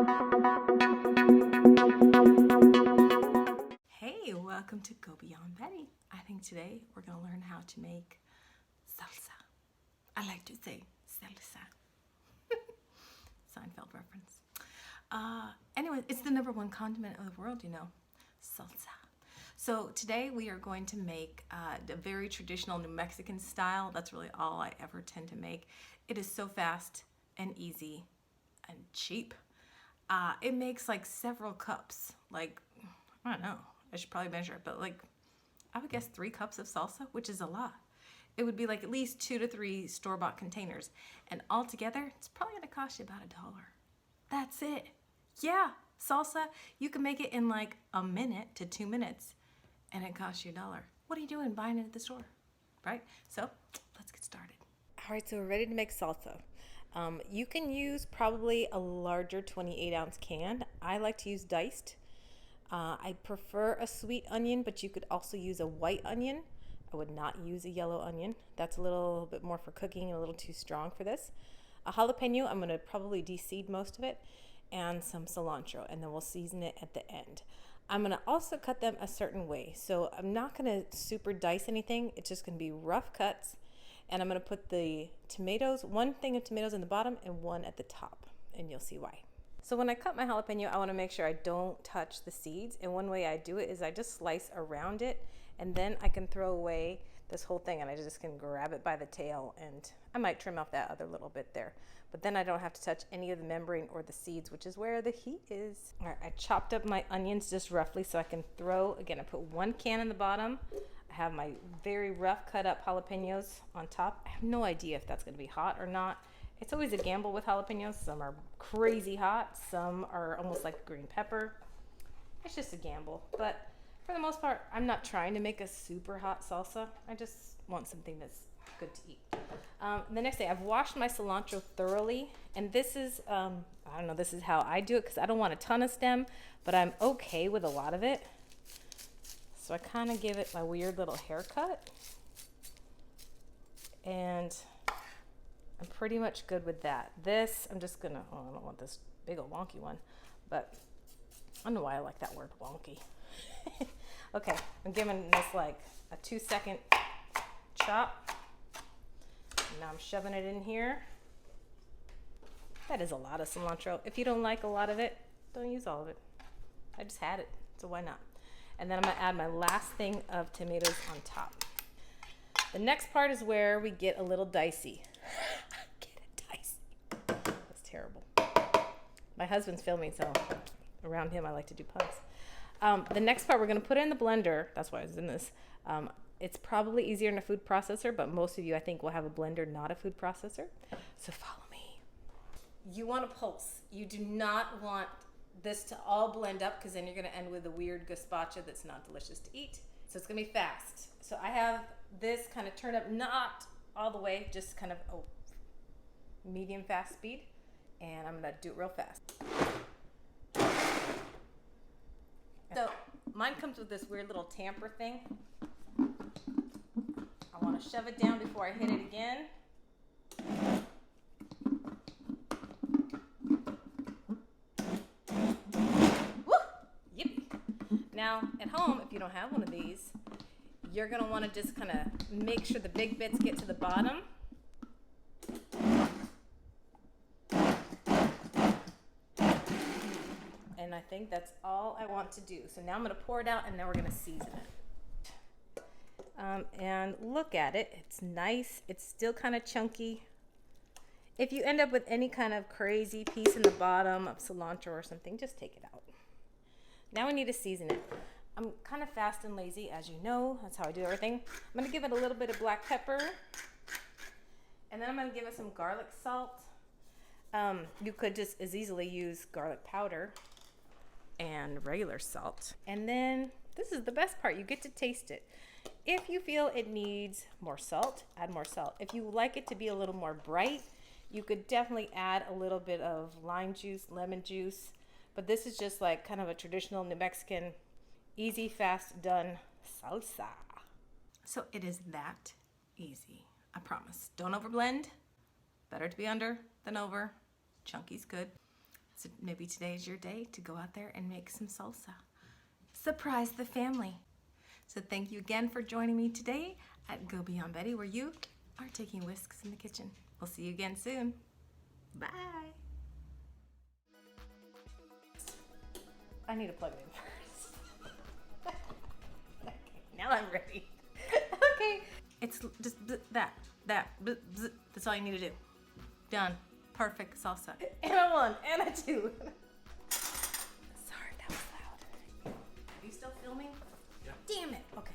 Hey, welcome to Go Beyond Betty. I think today we're going to learn how to make salsa. I like to say salsa. Seinfeld reference. Anyway, it's the #1 condiment of the world, you know, salsa. So today we are going to make a very traditional New Mexican style. That's really all I ever tend to make. It is so fast and easy and cheap. It makes like several cups, like, I don't know, I should probably measure it, but like, I would guess 3 cups of salsa, which is a lot. It would be like at least 2 to 3 store-bought containers. And altogether, it's probably gonna cost you about $1. That's it. Yeah, salsa, you can make it in like a minute to 2 minutes and it costs you $1. What are you doing buying it at the store, right? So let's get started. All right, so we're ready to make salsa. You can use probably a larger 28-ounce can. I like to use diced. I prefer a sweet onion, but you could also use a white onion. I would not use a yellow onion. That's a little bit more for cooking and a little too strong for this. A jalapeno, I'm going to probably de-seed most of it, and some cilantro, and then we'll season it at the end. I'm going to also cut them a certain way. So I'm not going to super dice anything. It's just going to be rough cuts. And I'm going to put the tomatoes, 1 thing of tomatoes in the bottom and 1 at the top, and you'll see why. So when I cut my jalapeno, I want to make sure I don't touch the seeds. And one way I do it is I just slice around it, and then I can throw away this whole thing, and I just can grab it by the tail, and I might trim off that other little bit there. But then I don't have to touch any of the membrane or the seeds, which is where the heat is. All right, I chopped up my onions just roughly so I can throw, again, I put 1 can in the bottom. I have my very rough cut up jalapenos on top. I have no idea if that's gonna be hot or not. It's always a gamble with jalapenos. Some are crazy hot, some are almost like green pepper. It's just a gamble, but for the most part, I'm not trying to make a super hot salsa. I just want something that's good to eat. The next day, I've washed my cilantro thoroughly, and this is, I don't know, this is how I do it because I don't want a ton of stem, but I'm okay with a lot of it. So I kind of give it my weird little haircut, and I'm pretty much good with that. This, I'm just gonna, oh, I don't want this big old wonky one, but I don't know why I like that word, wonky. Okay, I'm giving this like a 2-second chop. Now I'm shoving it in here. That is a lot of cilantro. If you don't like a lot of it, don't use all of it. I just had it, so why not? And then I'm gonna add my last thing of tomatoes on top. The next part is where we get a little dicey. Get it dicey. That's terrible. My husband's filming, so around him I like to do puns. The next part, we're gonna put it in the blender. That's why I was in this. It's probably easier in a food processor, but most of you, I think, will have a blender, not a food processor. So follow me. You want a pulse. You do not want this to all blend up, because then you're gonna end with a weird gazpacho that's not delicious to eat. So it's gonna be fast. So I have this kind of turned up, not all the way, just kind of medium fast speed. And I'm gonna do it real fast. So mine comes with this weird little tamper thing. I want to shove it down before I hit it again. Woo! Yippee! Now at home, if you don't have one of these, you're going to want to just kind of make sure the big bits get to the bottom. And I think that's all I want to do. So now I'm going to pour it out, and now we're going to season it. And look at it. It's nice. It's still kind of chunky. If you end up with any kind of crazy piece in the bottom of cilantro or something, just take it out. Now we need to season it. I'm kind of fast and lazy, as you know. That's how I do everything. I'm going to give it a little bit of black pepper. And then I'm going to give it some garlic salt. You could just as easily use garlic powder and regular salt. And then this is the best part. You get to taste it. If you feel it needs more salt, add more salt. If you like it to be a little more bright, you could definitely add a little bit of lime juice, lemon juice. But this is just like kind of a traditional New Mexican, easy, fast, done salsa. So it is that easy, I promise. Don't overblend. Better to be under than over. Chunky's good. So maybe today is your day to go out there and make some salsa. Surprise the family. So thank you again for joining me today at Go Beyond Betty, where you are taking whisks in the kitchen. We'll see you again soon. Bye. I need to plug it in first. Okay, now I'm ready. Okay. It's just that. That's all you need to do. Done. Perfect salsa. And a 1, and a 2. Sorry, that was loud. Are you still filming? Yeah. Damn it. Okay.